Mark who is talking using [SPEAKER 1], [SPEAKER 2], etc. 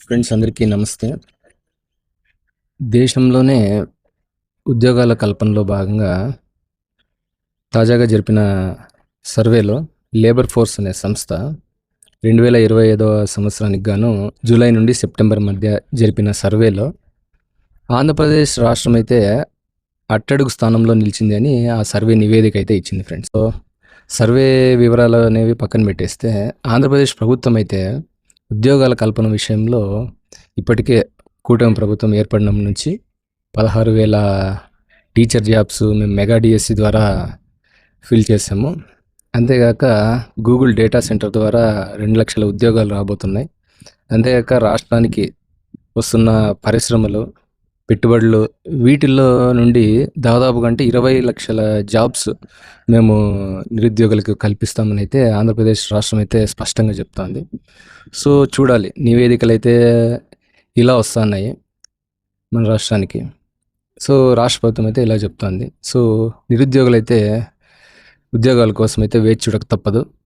[SPEAKER 1] Friends అందరికీ నమస్తే. దేశంలోనే ఉద్యోగాల కల్పనలో భాగంగా తాజాగా జరిపిన సర్వేలో లేబర్ ఫోర్స్ అనే సంస్థ 2025వ సంవత్సరానికి గాను జూలై నుండి సెప్టెంబర్ మధ్య జరిపిన సర్వేలో ఆంధ్రప్రదేశ్ రాష్ట్రం అయితే అట్టడుగు స్థానంలో నిలిచింది అని ఆ సర్వే నివేదిక అయితే ఇచ్చింది ఫ్రెండ్స్. సో సర్వే వివరాలు అనేవి పక్కన పెట్టేస్తే ఆంధ్రప్రదేశ్ ప్రభుత్వం అయితే ఉద్యోగాల కల్పన విషయంలో ఇప్పటికే కూటమి ప్రభుత్వం ఏర్పడిన నుంచి 16,000 టీచర్ జాబ్స్ మేము మెగా డిఎస్సి ద్వారా ఫిల్ చేసాము. అంతేగాక గూగుల్ డేటా సెంటర్ ద్వారా 2 లక్షల ఉద్యోగాలు రాబోతున్నాయి. అంతేగాక రాష్ట్రానికి వస్తున్న పరిశ్రమలు, పెట్టుబడులు వీటిల్లో నుండి దాదాపుగా అంటే 20 లక్షల జాబ్స్ మేము నిరుద్యోగులకు కల్పిస్తామని అయితే ఆంధ్రప్రదేశ్ రాష్ట్రం అయితే స్పష్టంగా చెప్తోంది. సో చూడాలి, నివేదికలు అయితే ఇలా వస్తున్నాయి మన రాష్ట్రానికి. సో రాష్ట్ర ప్రభుత్వం అయితే ఇలా చెప్తోంది. సో నిరుద్యోగులైతే ఉద్యోగాల కోసం అయితే వేచి చూడక తప్పదు.